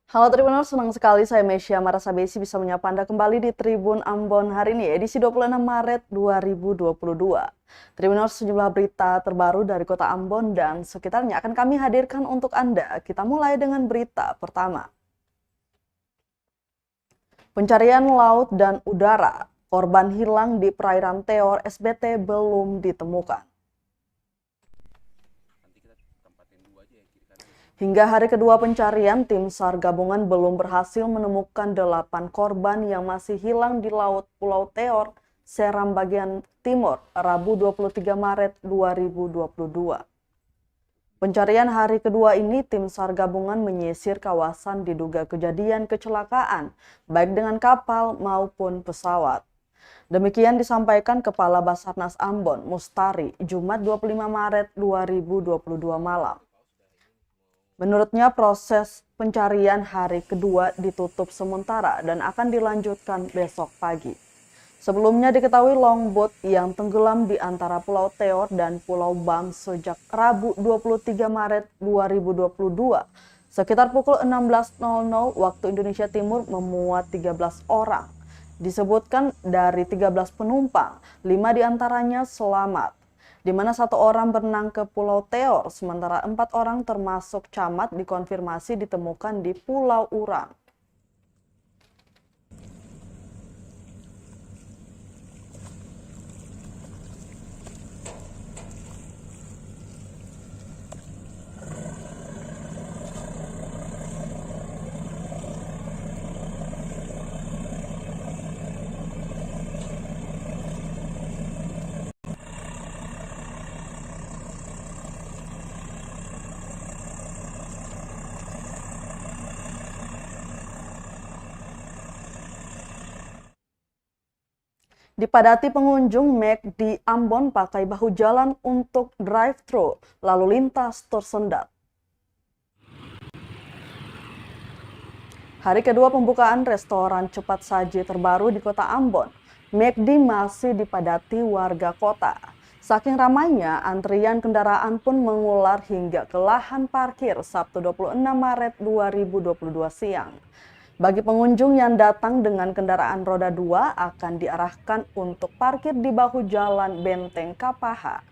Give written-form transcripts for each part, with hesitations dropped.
Halo Tribuners, senang sekali saya Mesya Marasabesi bisa menyapa Anda kembali di Tribun Ambon hari ini, edisi 26 Maret 2022. Tribuners, sejumlah berita terbaru dari kota Ambon dan sekitarnya akan kami hadirkan untuk Anda. Kita mulai dengan berita pertama. Pencarian laut dan udara, korban hilang di perairan Teor SBT belum ditemukan. Hingga hari kedua pencarian, tim SAR gabungan belum berhasil menemukan 8 korban yang masih hilang di laut Pulau Teor, Seram bagian timur, Rabu 23 Maret 2022. Pencarian hari kedua ini, tim SAR gabungan menyisir kawasan diduga kejadian kecelakaan, baik dengan kapal maupun pesawat. Demikian disampaikan Kepala Basarnas Ambon, Mustari, Jumat 25 Maret 2022 malam. Menurutnya proses pencarian hari kedua ditutup sementara dan akan dilanjutkan besok pagi. Sebelumnya diketahui longboat yang tenggelam di antara Pulau Teor dan Pulau Bam sejak Rabu 23 Maret 2022 sekitar pukul 16.00 waktu Indonesia Timur memuat 13 orang. Disebutkan dari 13 penumpang, 5 diantaranya selamat, di mana 1 orang berenang ke Pulau Teor, sementara 4 orang termasuk camat dikonfirmasi ditemukan di Pulau Urang. Dipadati pengunjung, McD Ambon pakai bahu jalan untuk drive-thru, lalu lintas tersendat. Hari kedua pembukaan restoran cepat saji terbaru di kota Ambon, McD masih dipadati warga kota. Saking ramainya, antrian kendaraan pun mengular hingga ke lahan parkir Sabtu 26 Maret 2022 siang. Bagi pengunjung yang datang dengan kendaraan roda 2 akan diarahkan untuk parkir di bahu jalan Benteng Kapaha.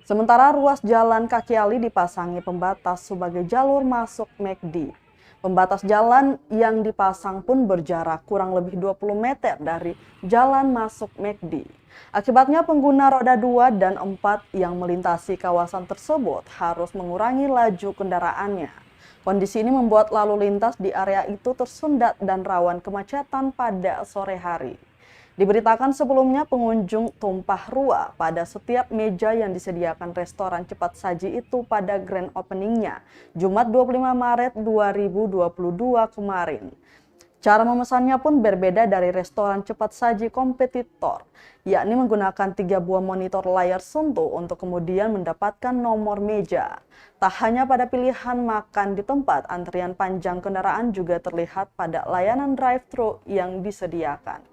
Sementara ruas jalan Kaki Ali dipasangi pembatas sebagai jalur masuk McD. Pembatas jalan yang dipasang pun berjarak kurang lebih 20 meter dari jalan masuk McD. Akibatnya pengguna roda 2 dan 4 yang melintasi kawasan tersebut harus mengurangi laju kendaraannya. Kondisi ini membuat lalu lintas di area itu tersendat dan rawan kemacetan pada sore hari. Diberitakan sebelumnya pengunjung tumpah ruah pada setiap meja yang disediakan restoran cepat saji itu pada grand openingnya, Jumat 25 Maret 2022 kemarin. Cara memesannya pun berbeda dari restoran cepat saji kompetitor, yakni menggunakan 3 buah monitor layar sentuh untuk kemudian mendapatkan nomor meja. Tak hanya pada pilihan makan di tempat, antrian panjang kendaraan juga terlihat pada layanan drive-thru yang disediakan.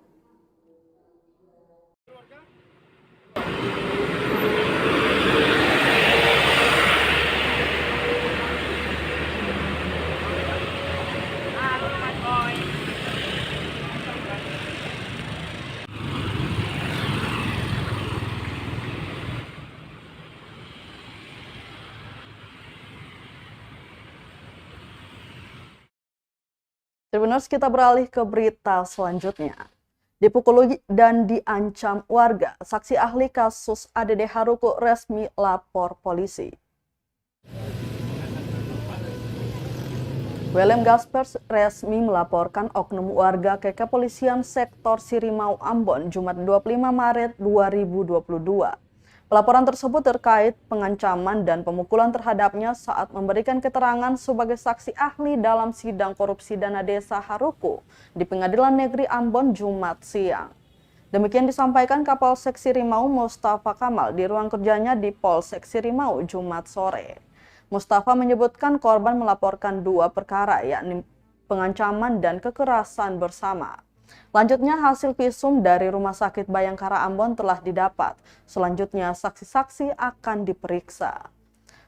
Tribuners, kita beralih ke berita selanjutnya. Dipukuli dan diancam warga, saksi ahli kasus ADD Haruko resmi lapor polisi. William Gaspers resmi melaporkan oknum warga ke Kepolisian Sektor Sirimau Ambon Jumat 25 Maret 2022. Pelaporan tersebut terkait pengancaman dan pemukulan terhadapnya saat memberikan keterangan sebagai saksi ahli dalam sidang korupsi dana desa Haruko di Pengadilan Negeri Ambon Jumat siang. Demikian disampaikan Kapolsek Sirimau Mustafa Kamal di ruang kerjanya di Polsek Sirimau Jumat sore. Mustafa menyebutkan korban melaporkan 2 perkara, yakni pengancaman dan kekerasan bersama. Lanjutnya hasil visum dari Rumah Sakit Bayangkara Ambon telah didapat. Selanjutnya saksi-saksi akan diperiksa.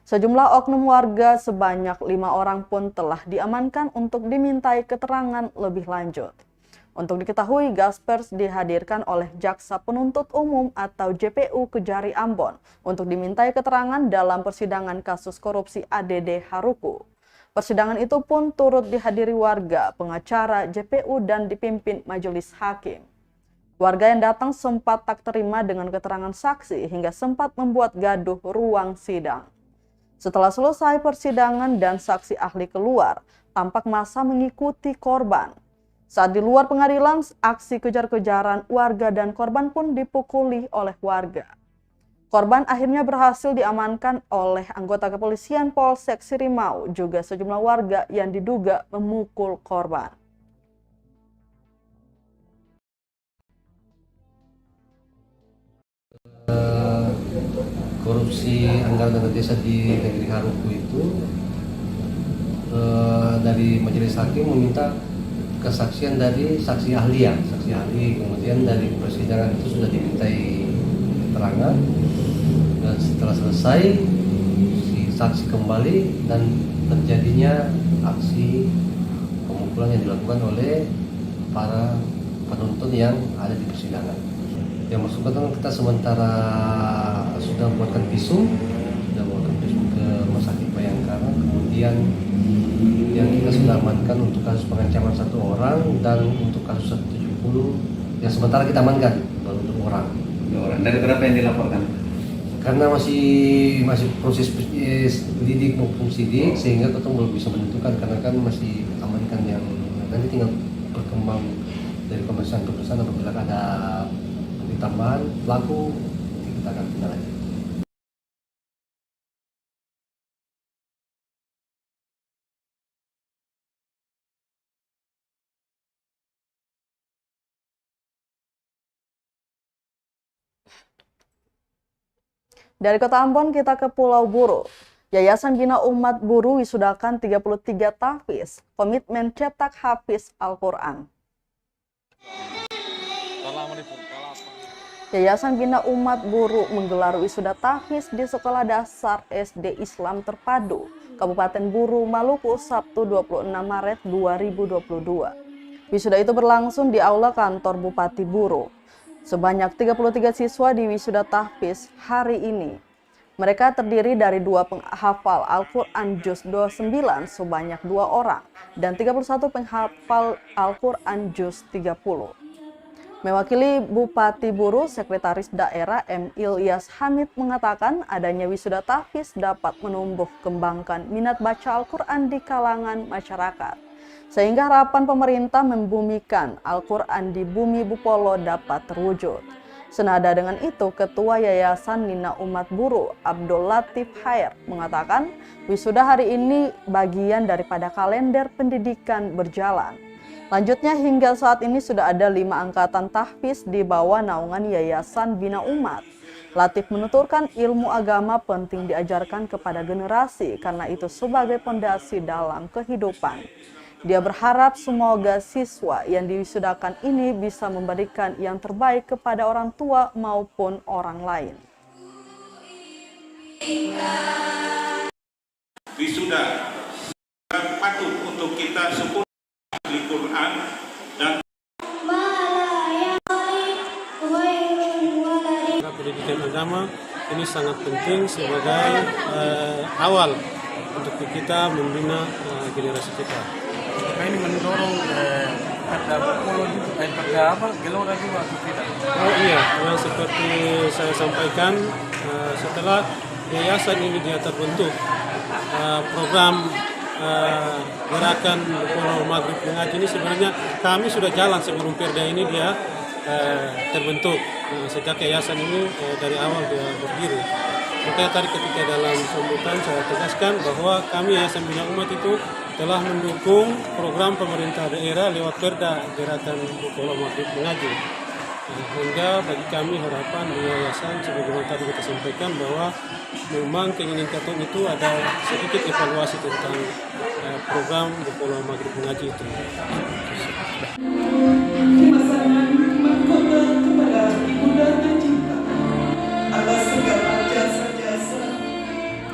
Sejumlah oknum warga sebanyak 5 orang pun telah diamankan untuk dimintai keterangan lebih lanjut. Untuk diketahui, Gaspers dihadirkan oleh Jaksa Penuntut Umum atau JPU Kejari Ambon untuk dimintai keterangan dalam persidangan kasus korupsi ADD Haruku. Persidangan itu pun turut dihadiri warga, pengacara, JPU, dan dipimpin majelis hakim. Warga yang datang sempat tak terima dengan keterangan saksi hingga sempat membuat gaduh ruang sidang. Setelah selesai persidangan dan saksi ahli keluar, tampak massa mengikuti korban. Saat di luar pengadilan, aksi kejar-kejaran warga dan korban pun dipukuli oleh warga. Korban akhirnya berhasil diamankan oleh anggota kepolisian Polsek Sirimau, juga sejumlah warga yang diduga memukul korban. Korupsi anggaran dana desa di negeri Haruku itu dari majelis hakim meminta kesaksian dari saksi ahli, kemudian dari persidangan itu sudah dimintai keterangan, dan setelah selesai si saksi kembali dan terjadinya aksi pemukulan yang dilakukan oleh para penuntut yang ada di persidangan. Yang bersangkutan kita sementara sudah membuatkan visum ke Rumah Sakit Bayangkara, kemudian yang kita sudah amankan untuk kasus pengancaman 1 orang dan untuk kasus 170 yang sementara kita amankan baru 2 orang. Dari berapa yang dilaporkan? Karena masih proses lidik maupun sidik, sehingga kita belum bisa menentukan karena kan masih amankan yang nanti tinggal berkembang dari pemeriksaan apabila ada tambahan pelaku kita akan tindak lanjut. Dari Kota Ambon kita ke Pulau Buru. Yayasan Bina Umat Buru wisudakan 33 tahfiz, komitmen cetak hafiz Al-Quran. Yayasan Bina Umat Buru menggelar wisuda tahfiz di Sekolah Dasar SD Islam Terpadu, Kabupaten Buru, Maluku, Sabtu 26 Maret 2022. Wisuda itu berlangsung di Aula Kantor Bupati Buru. Sebanyak 33 siswa di wisuda tahfiz hari ini. Mereka terdiri dari 2 penghafal Al-Quran Juz 29 sebanyak 2 orang dan 31 penghafal Al-Quran Juz 30. Mewakili Bupati Buru, Sekretaris Daerah M. Ilyas Hamid mengatakan adanya wisuda tahfiz dapat menumbuh kembangkan minat baca Al-Quran di kalangan masyarakat, sehingga harapan pemerintah membumikan Al-Quran di bumi Bupolo dapat terwujud. Senada dengan itu, Ketua Yayasan Bina Umat Buru, Abdul Latif Hair, mengatakan wisuda hari ini bagian daripada kalender pendidikan berjalan. Lanjutnya, hingga saat ini sudah ada 5 angkatan tahfiz di bawah naungan Yayasan Bina Umat. Latif menuturkan ilmu agama penting diajarkan kepada generasi karena itu sebagai pondasi dalam kehidupan. Dia berharap semoga siswa yang diwisudakan ini bisa memberikan yang terbaik kepada orang tua maupun orang lain. Wisuda patut untuk kita sebut Al-Quran dan pendidikan agama ini sangat penting sebagai awal untuk kita membina generasi kita. Ini mendorong pada Bupolo juga, pada apa Gelora juga tidak. Oh iya, yang seperti saya sampaikan setelah yayasan ini dia terbentuk, program gerakan Bupolo Maghrib Mengaji ini sebenarnya kami sudah jalan sebelum Perda ini dia terbentuk. Sejak yayasan ini dari awal dia berdiri. Makanya tadi ketika dalam sambutan saya tegaskan bahwa kami Yayasan Bina Umat itu telah mendukung program pemerintah daerah lewat Perda gerakan Bupolo Maghrib Mengaji. Hingga bagi kami harapan di yayasan sebagaimana tadi kita sampaikan bahwa memang keinginan ketum itu ada sedikit evaluasi tentang program Bupolo Maghrib Mengaji itu. Pasangan mahkota kepada Ibunda tercinta atas segala jasa-jasa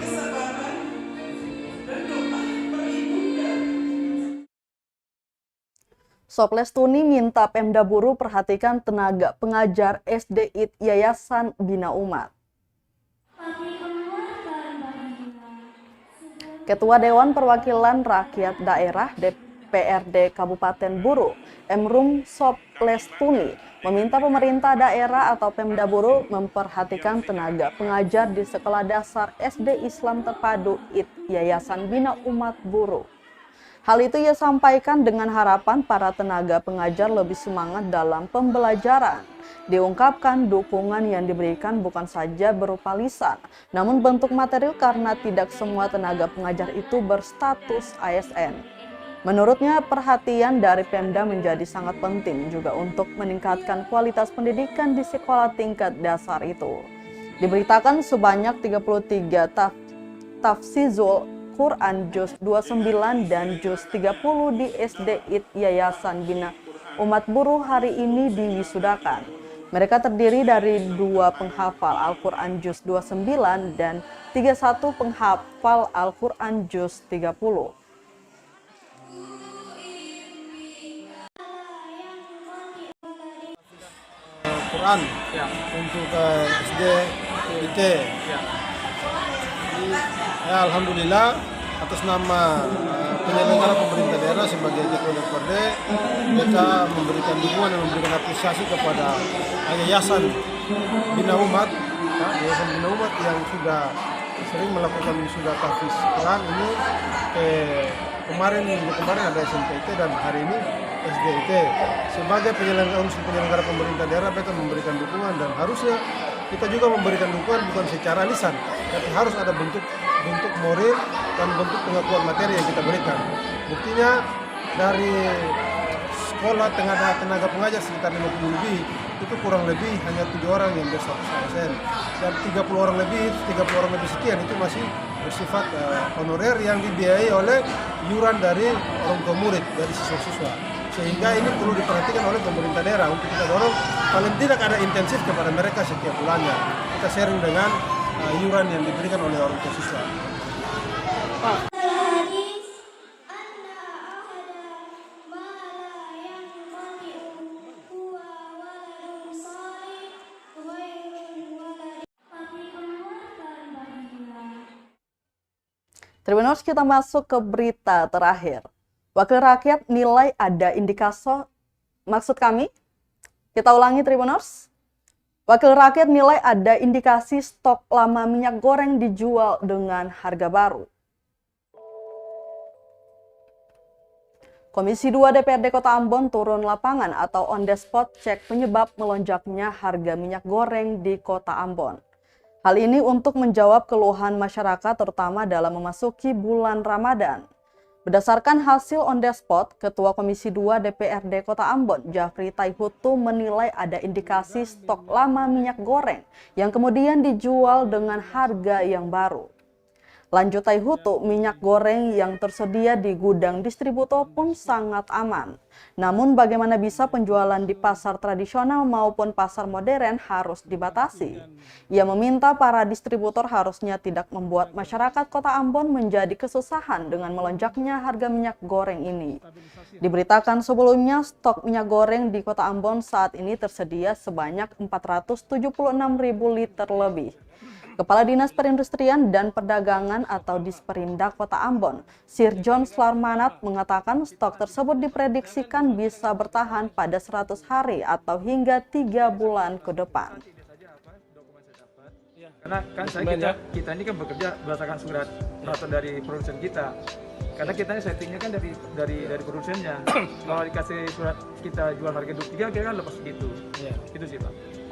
kesabaran Soplestuni minta Pemda Buru perhatikan tenaga pengajar SD IT Yayasan Bina Umat. Ketua Dewan Perwakilan Rakyat Daerah DPRD Kabupaten Buru, Emrum Soplestuni, meminta pemerintah daerah atau Pemda Buru memperhatikan tenaga pengajar di Sekolah Dasar SD Islam Terpadu IT Yayasan Bina Umat Buru. Hal itu ia sampaikan dengan harapan para tenaga pengajar lebih semangat dalam pembelajaran. Diungkapkan dukungan yang diberikan bukan saja berupa lisan, namun bentuk material karena tidak semua tenaga pengajar itu berstatus ASN. Menurutnya, perhatian dari Pemda menjadi sangat penting juga untuk meningkatkan kualitas pendidikan di sekolah tingkat dasar itu. Diberitakan sebanyak 33 tafsizul Quran Juz 29 dan Juz 30 di SD IT Yayasan Bina Umat Buru hari ini diwisudakan. Mereka terdiri dari 2 penghafal Al-Quran Juz 29 dan 31 penghafal Al-Quran Juz 30. Quran untuk SD IT. Ya, alhamdulillah atas nama penyelenggara pemerintah daerah sebagai ketua DPRD, kita memberikan dukungan dan memberikan apresiasi kepada Yayasan Bina Umat, Yayasan Bina Umat yang sudah sering melakukan wisuda tahfiz Quran ini. Kemarin ada SMPT dan hari ini SDIT. Sebagai penyelenggara pemerintah daerah, kita memberikan dukungan dan harusnya kita juga memberikan dukungan bukan secara lisan, tapi harus ada bentuk moral dan bentuk pengakuan materi yang kita berikan. Buktinya dari sekolah tenaga pengajar sekitar 50 lebih, itu kurang lebih hanya 7 orang yang berstatus ASN dan 30 orang lebih sekian itu masih bersifat honorer yang dibiayai oleh iuran dari orang tua murid, dari siswa-siswa. Sehingga ini perlu diperhatikan oleh pemerintah daerah untuk kita dorong paling tidak ada intensif kepada mereka setiap bulannya. Kita sharing dengan iuran yang diberikan oleh orang tua siswa. Tribuners, kita masuk ke berita terakhir. Wakil rakyat nilai ada kita ulangi Tribuners. Wakil rakyat nilai ada indikasi stok lama minyak goreng dijual dengan harga baru. Komisi 2 DPRD Kota Ambon turun lapangan atau on the spot cek penyebab melonjaknya harga minyak goreng di Kota Ambon. Hal ini untuk menjawab keluhan masyarakat terutama dalam memasuki bulan Ramadan. Berdasarkan hasil on the spot, Ketua Komisi 2 DPRD Kota Ambon, Jafri Taihutu menilai ada indikasi stok lama minyak goreng yang kemudian dijual dengan harga yang baru. Lanjut Taihutu, minyak goreng yang tersedia di gudang distributor pun sangat aman. Namun bagaimana bisa penjualan di pasar tradisional maupun pasar modern harus dibatasi. Ia meminta para distributor harusnya tidak membuat masyarakat Kota Ambon menjadi kesusahan dengan melonjaknya harga minyak goreng ini. Diberitakan sebelumnya stok minyak goreng di Kota Ambon saat ini tersedia sebanyak 476.000 liter lebih. Kepala Dinas Perindustrian dan Perdagangan atau Disperindak Kota Ambon, Sir John Slarmanat mengatakan stok tersebut diprediksikan bisa bertahan pada 100 hari atau hingga 3 bulan ke depan. Karena kan kita ini kan bekerja berdasarkan surat dari produsen kita. Karena kita ini settingnya kan dari produsennya. Kalau dikasih surat kita jual harga 23, kita kan lepas gitu. Ya. Itu sih Pak.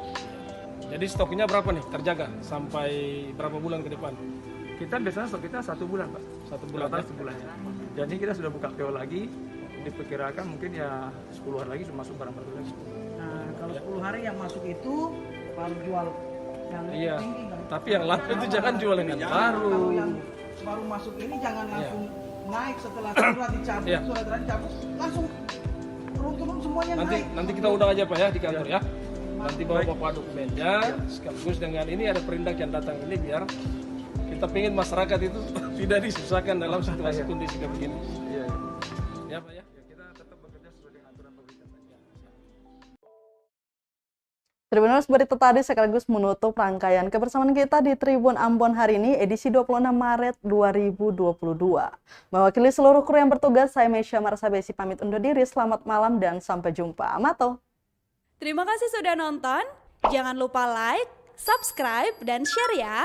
Jadi stoknya berapa nih terjaga sampai berapa bulan ke depan? Kita biasanya stok kita 1 bulan Pak. 1 bulan ya? Sebulannya. Jadi kita sudah buka PO lagi, diperkirakan mungkin ya 10 hari lagi masuk barang-barang lagi. Nah kalau 10 hari yang masuk itu baru jual yang Iya, tinggi kan? tapi yang lama itu jangan jual yang baru. Kalau yang baru masuk ini jangan langsung naik setelah surat dicabut, surat dicabut langsung turun semuanya naik. Nanti kita undang aja Pak ya di kantor ya. Nanti bawa bapak dokumennya, sekaligus dengan ini ada perindak yang datang ini biar kita pengen masyarakat itu tidak disusahkan dalam situasi kondisi kayak begini. Iya. Ya Pak ya. Kita tetap bekerja sesuai dengan aturan Tribuners, berita tadi sekaligus menutup rangkaian kebersamaan kita di Tribun Ambon hari ini, edisi 26 Maret 2022. Mewakili seluruh kru yang bertugas, saya Mesya Marsabesi pamit undur diri. Selamat malam dan sampai jumpa. Amato. Terima kasih sudah nonton. Jangan lupa like, subscribe, dan share ya.